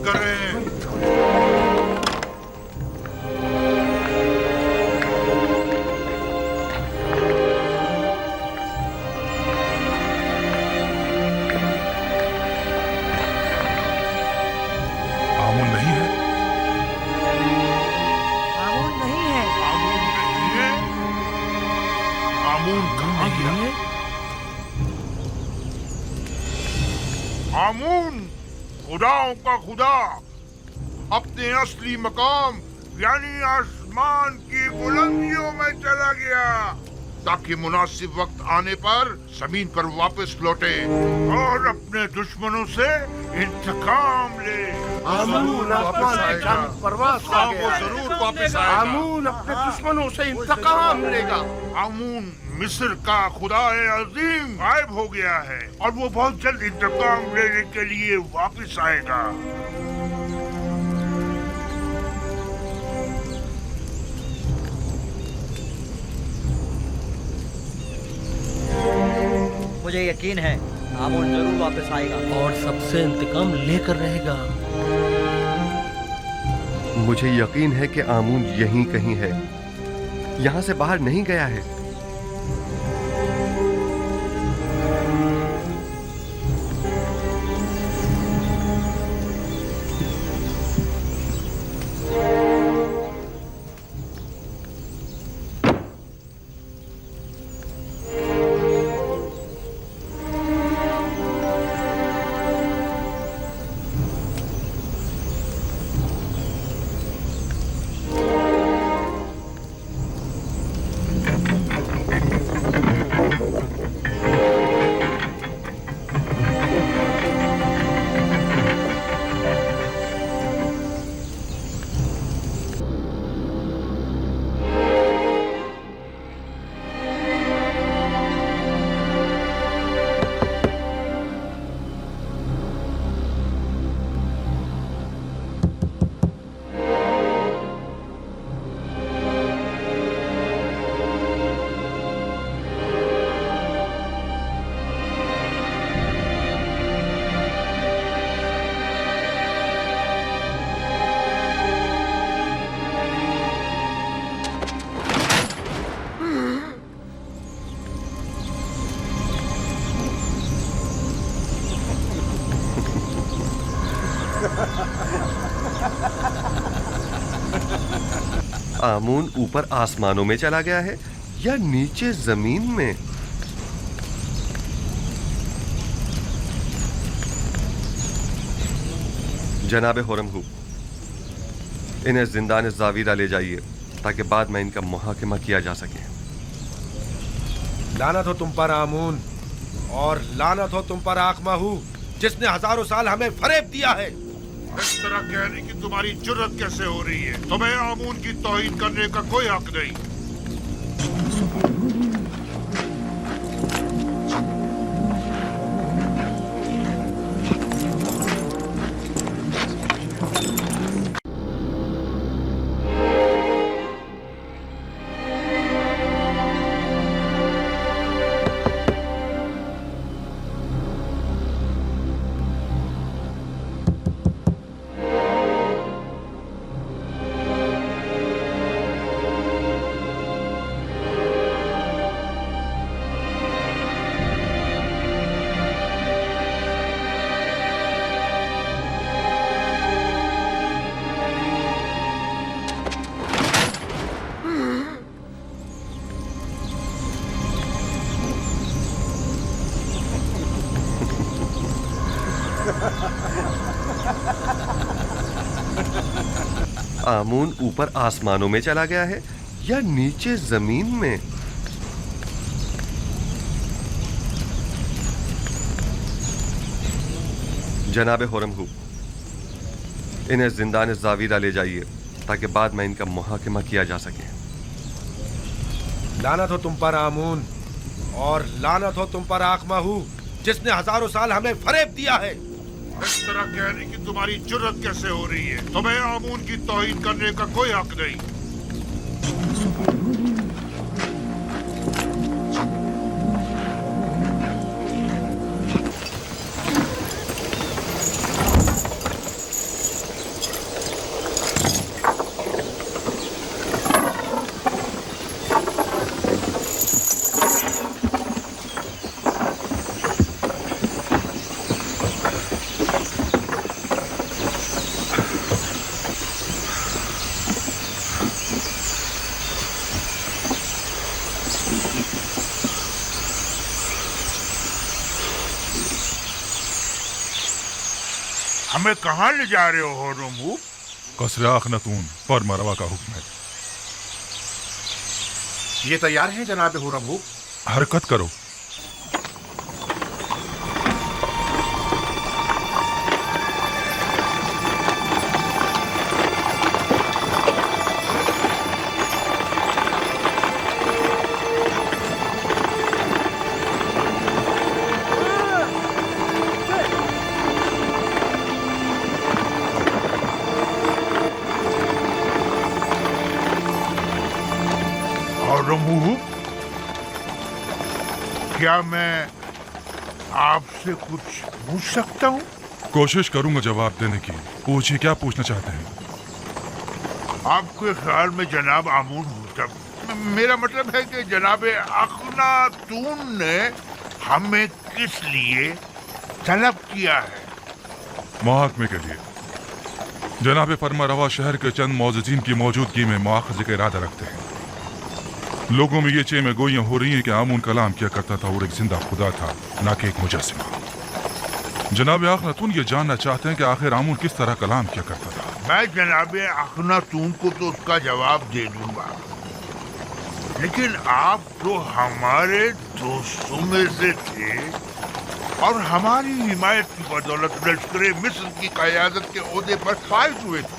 कर रहे हैं? आमून नहीं है। आमून नहीं है। आमून नहीं है। आमून कहाँ गया? आमून खुदाओं का खुदा अपने असली मकाम यानी आसमान की बुलंदियों में चला गया ताकि मुनासिब वक्त आने पर जमीन पर वापस लौटे और अपने दुश्मनों से इंतकाम ले। आमून आसमान की जानब परवास कर वो गया। जरूर वापस आएगा। आमून अपने दुश्मनों से इंतकाम लेगा। आमून मिस्र का खुदाए अजीम गायब हो गया है और वो बहुत जल्द इंतकाम लेने के लिए वापस आएगा। मुझे यकीन है आमून जरूर वापस आएगा और सबसे इंतकाम लेकर रहेगा। मुझे यकीन है कि आमून यहीं कहीं है, यहां से बाहर नहीं गया है। आमून ऊपर आसमानों में चला गया है या नीचे जमीन में? जनाबे हुरमहू, इन्हें जिंदान जावीरा ले जाइए ताकि बाद में इनका मुहाकिमा किया जा सके। लानत हो तुम पर आमून और लानत हो तुम पर आखमाहू जिसने हजारों साल हमें फरेब दिया है। इस तरह कहने की तुम्हारी जुर्रत कैसे हो रही है? तुम्हें आमून की तौहीन करने का कोई हक नहीं। आमून ऊपर आसमानों में चला गया है या नीचे जमीन में? जनाबे हुरमहू, इन्हें जिंदान जावीरा ले जाइए ताकि बाद में इनका मुहाकिमा किया जा सके। लानत हो तुम पर आमून और लानत हो तुम पर आखमाहू जिसने हजारों साल हमें फरेब दिया है। इस तरह कहने की तुम्हारी जुर्रत कैसे हो रही है? तुम्हें आमून की तौहीन करने का कोई हक नहीं। हमें कहाँ ले जा रहे हो हुर्रम? कसर अखनतून फर्मा रवा का हुक्म है। ये तैयार है जनाब हुर्रम। हरकत करो। हुर्रम, क्या मैं आपसे कुछ पूछ सकता हूँ? कोशिश करूंगा जवाब देने की। पूछिए, क्या पूछना चाहते हैं? आपके ख्याल में जनाब आमून हुर्रम, मेरा मतलब है कि जनाब अखनातून ने हमें किस लिए तलब किया है? मुहाकमे के लिए। जनाब फरमा रवा शहर के चंद मौजूदीन की मौजूदगी में मुआखजे का इरादा रखते हैं। लोगों में ये चेमे गोइयां हो रही हैं कि आमून कलाम किया करता था और एक जिंदा खुदा था, ना कि एक मुजस्सिमा। जनाब अखनातून ये जानना चाहते हैं कि आखिर आमून किस तरह कलाम किया करता था। मैं जनाब अखनातून को तो उसका जवाब दे दूंगा, लेकिन आप तो हमारे दोस्तों में से थे और हमारी हिमायत की बदौलत लश्कर मिस्र की क़यादत के ओहदे पर फाइज हुए थे।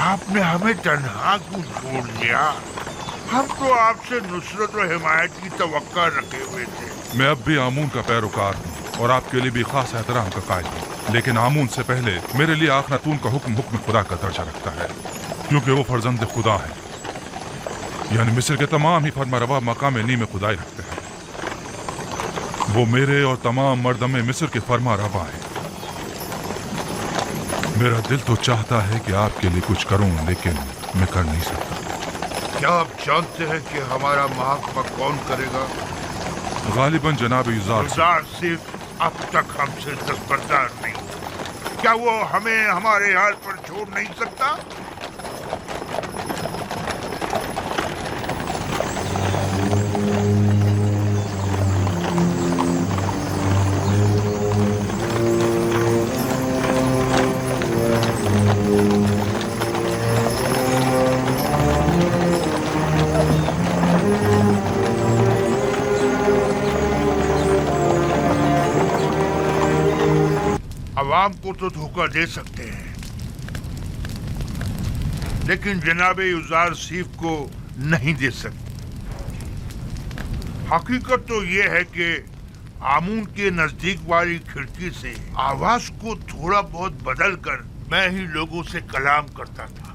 आपने हमें तन्हा क्यों छोड़ दिया? हम तो आपसे नुसरत और हिमायत की तवक्का रखे हुए थे। मैं अब भी आमून का पैरोकार हूँ और आपके लिए भी खास एहतराम का कायल हूँ, लेकिन आमून से पहले मेरे लिए अखनातून का हुक्म खुदा का दर्जा रखता है, क्योंकि वो फर्जंद खुदा है। यानी मिस्र के तमाम ही फर्मारवा मकाम नीम खुदाई रखते हैं। वो मेरे और तमाम मर्दमे मिस्र के फर्मारवा हैं। मेरा दिल तो चाहता है कि आपके लिए कुछ करूं, लेकिन मैं कर नहीं सकता। क्या आप जानते हैं कि हमारा महकमा कौन करेगा? गालिबन जनाब युज़ार सिर्फ अब तक हमसे दस्तबरदार नहीं। क्या वो हमें हमारे हाल पर छोड़ नहीं सकता? अवाम को तो धोखा दे सकते हैं, लेकिन जनाबे युज़ार सीफ को नहीं दे सकते। हकीकत तो ये है कि आमून के नजदीक वाली खिड़की से आवाज को थोड़ा बहुत बदल कर मैं ही लोगों से कलाम करता था।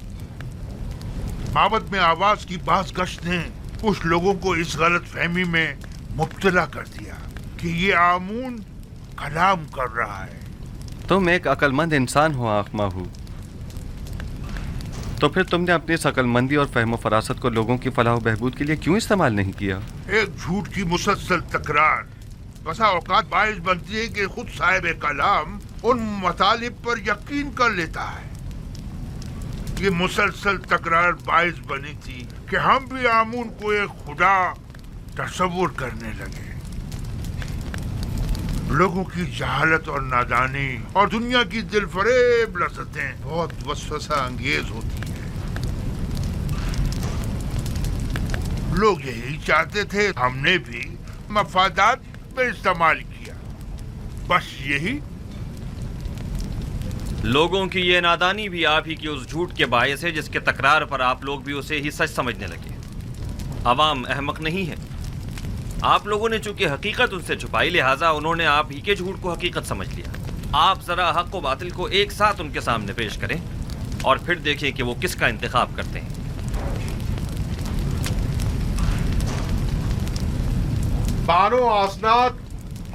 माबद में आवाज की बास गश्त ने कुछ लोगों को इस गलत फहमी में मुब्तला कर दिया कि ये आमून कलाम कर रहा है। तुम एक अक्लमंद इंसान हो आखमाहू, तो फिर तुमने अपनी इस अक्लमंदी और फहम फरासत को लोगों की फलाह बहबूद के लिए क्यों इस्तेमाल नहीं किया? एक झूठ की मुसलसल तकरार बसा औकात बाइस बनती है कि खुद साहिब कलाम उन मतालिब पर यकीन कर लेता है। ये मुसलसल तकरार बाइस बनी थी कि हम भी आमून को एक खुदा तस्वुर करने लगे। लोगों की जहालत और नादानी और दुनिया की दिलफरेब लज़्ज़तें बहुत वसवसा अंगेज होती है। लोग यही चाहते थे, हमने भी मफादात में इस्तेमाल किया, बस यही। लोगों की ये नादानी भी आप ही की उस झूठ के बायस है जिसके तकरार पर आप लोग भी उसे ही सच समझने लगे। अवाम अहमक नहीं है। आप लोगों ने चूंकि हकीकत उनसे छुपाई, लिहाजा उन्होंने आप ही के झूठ को हकीकत समझ लिया। आप जरा हक व बातिल को एक साथ उनके सामने पेश करें और फिर देखें कि वो किसका इंतखाब करते हैं। बानो आसनात,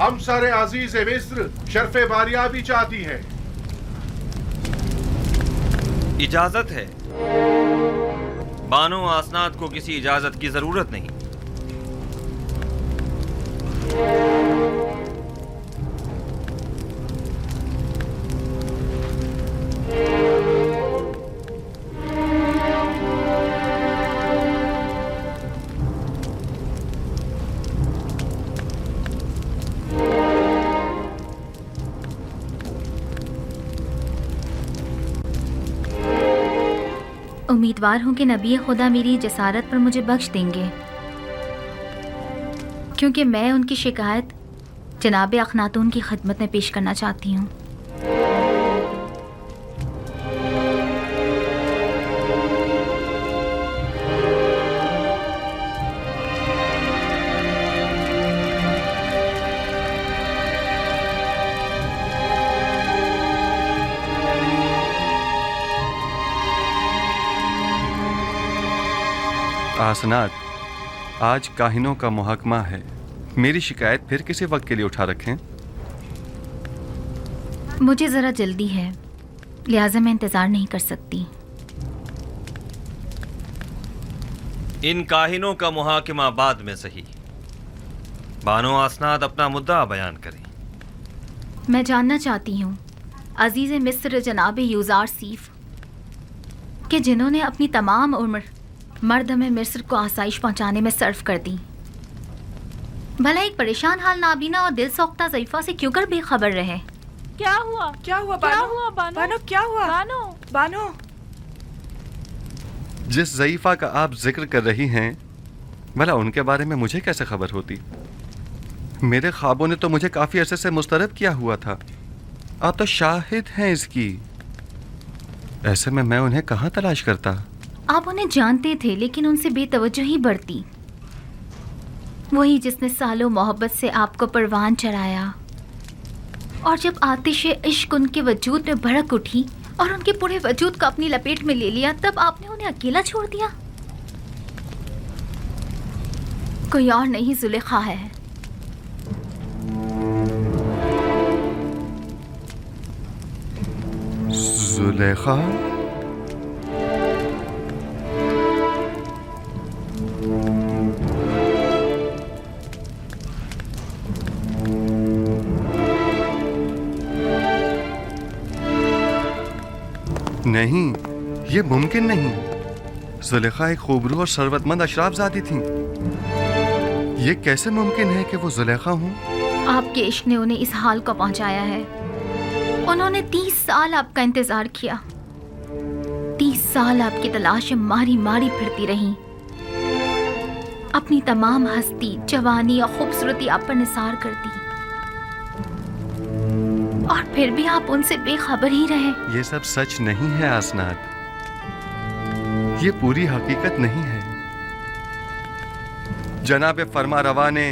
हम सर अजीज मिस्र शर्फ बारियाबी चाहती है। इजाजत है। बानो आसनात को किसी इजाजत की जरूरत नहीं। उम्मीदवार हूँ कि नबी खुदा मेरी जसारत पर मुझे बख्श देंगे, क्योंकि मैं उनकी शिकायत जनाब अखनातून की खिदमत में पेश करना चाहती हूँ। आसनाद, आज काहिनों का मुहकमा है। मेरी शिकायत फिर किसी वक्त के लिए उठा रखें। मुझे ज़रा जल्दी है, लिहाजा मैं इंतज़ार नहीं कर सकती। इन काहिनों का मुहाकिमा बाद में सही। बानो आसनाद अपना मुद्दा बयान करें। मैं जानना चाहती हूँ अजीज़ मिस्र जनाब यूज़ार सीफ कि जिन्होंने अपनी तमाम उम्र मर्दम मिस्र को आसाइश पहुँचाने में सर्फ कर दी, भला एक परेशान हाल नाबीना और दिल सोख्ता ज़ईफ़ा से क्यों कर बेखबर रहे? क्या हुआ बानो? क्या हुआ बानो? क्या हुआ बानो? जिस ज़ईफ़ा का आप जिक्र कर रही हैं, भला उनके बारे में मुझे कैसे खबर होती? मेरे ख्वाबों ने तो मुझे काफी अरसे से मुस्तरद किया हुआ था। आप तो शाहिद हैं इसकी। ऐसे में मैं उन्हें कहाँ तलाश करता? आप उन्हें जानते थे, लेकिन उनसे बेतवज्जोही बरती। वही जिसने सालों मोहब्बत से आपको परवान चढ़ाया, और जब आतिश इश्क उनके वजूद में भड़क उठी और उनके पूरे वजूद को अपनी लपेट में ले लिया, तब आपने उन्हें अकेला छोड़ दिया। कोई और नहीं, जुलेखा है। जुलेखा? नहीं, ये मुमकिन नहीं। जुलेखा एक खूबरू और सरवतमंद अशराफजादी थी। ये कैसे मुमकिन है कि वो जुलेखा हूँ? आपके इश्क ने उन्हें इस हाल को पहुंचाया है। उन्होंने 30 साल आपका इंतजार किया। 30 साल आपकी तलाश में मारी मारी फिरती रही। अपनी तमाम हस्ती, जवानी और खूबसूरती आप पर निसार कर दी, और फिर भी आप उनसे बेखबर ही रहे। ये सब सच नहीं है आसनाद, ये पूरी हकीकत नहीं है। जनाब फरमारवा ने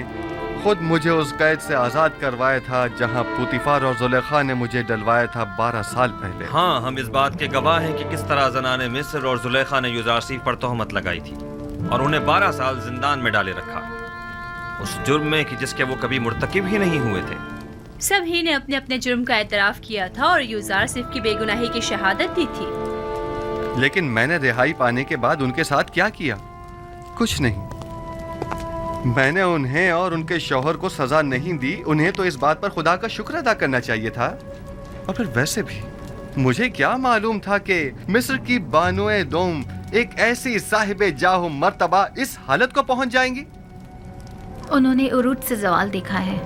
खुद मुझे उस कैद से आजाद करवाया था जहां पुतिफार और जुलेखा ने मुझे डलवाया था 12 साल पहले। हाँ, हम इस बात के गवाह हैं कि किस तरह जनाने मिस्र और जुलेखा ने यूजारसीफ पर तोहमत लगाई थी और उन्हें 12 साल जिंदान में डाले रखा, उस जुर्म में कि जिसके वो कभी मुर्तकिब ही नहीं हुए थे। सभी ने अपने अपने जुर्म का एतराफ किया था और यूजारसीफ की बेगुनाही की शहादत दी थी। लेकिन मैंने रिहाई पाने के बाद उनके साथ क्या किया? कुछ नहीं। मैंने उन्हें और उनके शौहर को सजा नहीं दी। उन्हें तो इस बात पर खुदा का शुक्र अदा करना चाहिए था। और फिर वैसे भी मुझे क्या मालूम था कि मिस्र की बानोए दोम एक ऐसी साहिबे जाहो मर्तबा इस हालत को पहुंच जाएंगी। उन्होंने उरूज से जवाल देखा है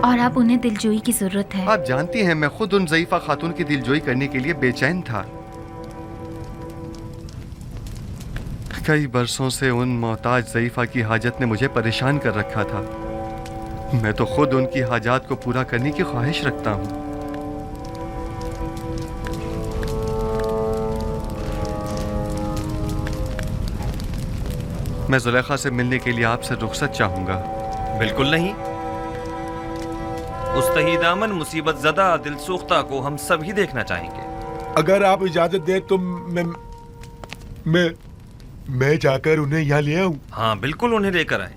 और अब उन्हें दिलजोई की जरूरत है। आप जानती हैं, मैं खुद उन ज़ईफ़ा खातून की दिलजोई करने के लिए बेचैन था। कई बरसों से उन मोहताज ज़ईफ़ा की हाजत ने मुझे परेशान कर रखा था। मैं तो खुद उनकी हाजात को पूरा करने की ख्वाहिश रखता हूँ। मैं जुलेखा से मिलने के लिए आपसे रुखसत चाहूंगा। बिल्कुल नहीं। उस तहीदामन मुसीबत ज़दा दिलसोख्ता को हम सब ही देखना चाहेंगे। अगर आप इजाजत दें तो मैं जाकर उन्हें यहाँ ले आऊं। हाँ बिल्कुल, उन्हें लेकर आए।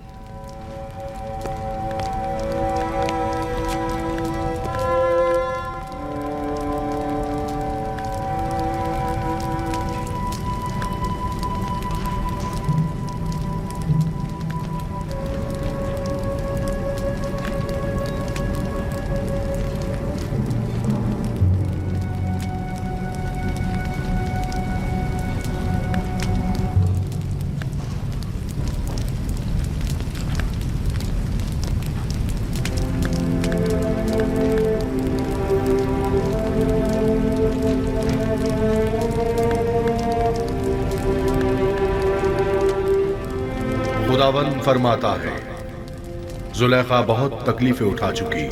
खुदावंद फरमाता है, जुलेखा बहुत तकलीफें उठा चुकी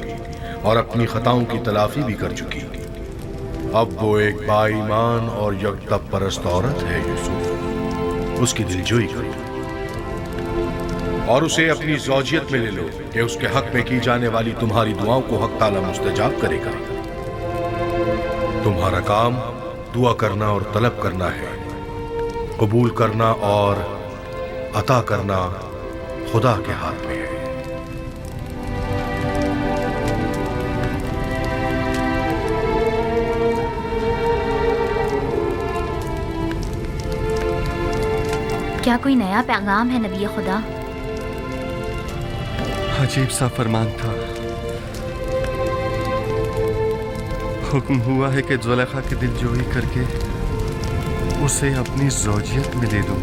और अपनी खताओं की तलाफी भी कर चुकी। अब वो एक बाईमान और यकदम परस्त औरत है। यूसुफ, उसकी दिलजोई करो और उसे अपनी ज़ौजियत में ले लो कि उसके हक में की जाने वाली तुम्हारी दुआओं को हक ताला मुस्तजाब करेगा। तुम्हारा काम दुआ करना और तलब करना है। कबूल करना और अता करना खुदा के हाथ में है। क्या कोई नया पैगाम है नबी खुदा? अजीब सा फरमान था। हुक्म हुआ है कि जुलेखा की दिलजोई करके उसे अपनी ज़ौजियत में ले लूं।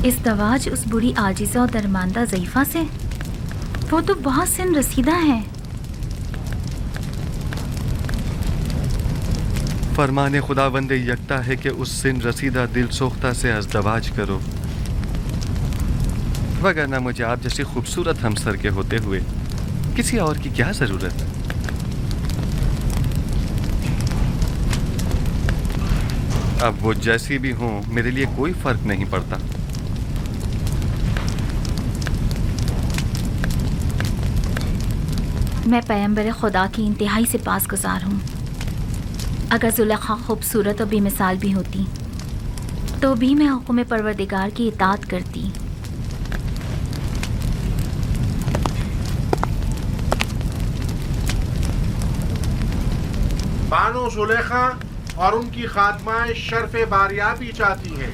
इज़्दवाज उस बुरी आजिज़ा और दरमांदा ज़ईफ़ा से? वो तो बहुत सिन रसीदा है। फरमाने खुदावंद यकता है कि उस सिन रसीदा दिल सोख्ता से अज़दवाज करो, वगरना मुझे आप जैसी खूबसूरत हमसर के होते हुए किसी और की क्या ज़रूरत। अब वो जैसी भी हों, मेरे लिए कोई फ़र्क नहीं पड़ता। मैं पैगंबर खुदा की इंतहाई से पासगुज़ार हूँ। अगर जुलेखा खूबसूरत और बेमिसाल भी होती तो भी मैं हुक्म परवरदिगार की इताअत करती। बानो जुलेखा और उनकी खात्माए शर्फ़े बारियाबी चाहती हैं।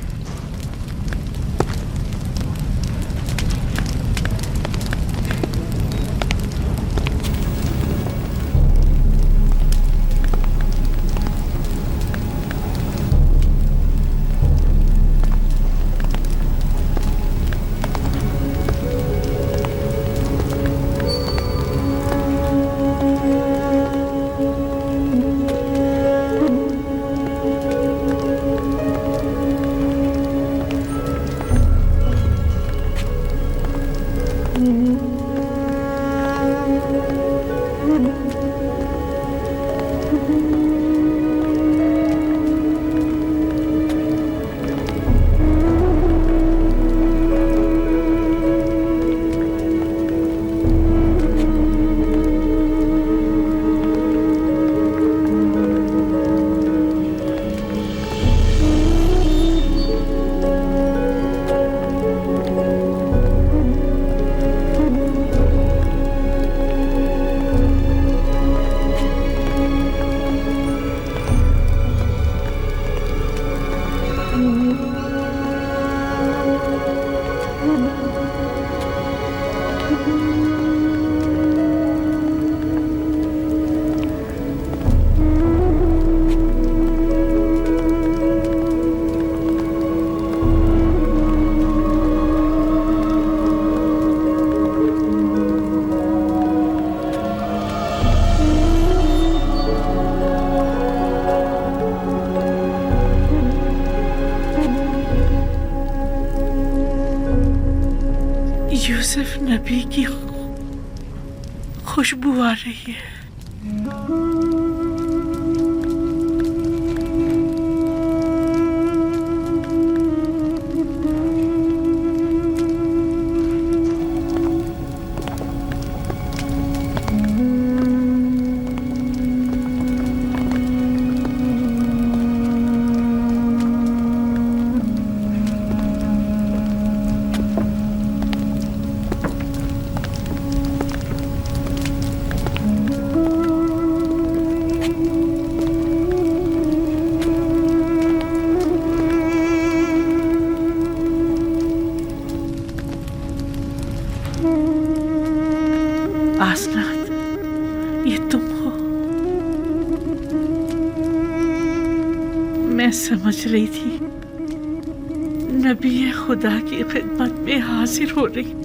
यूसुफ नबी की खुशबू आ रही है। आसनाद, ये तुम हो। मैं समझ रही थी नबी खुदा की खिदमत में हाजिर हो रही।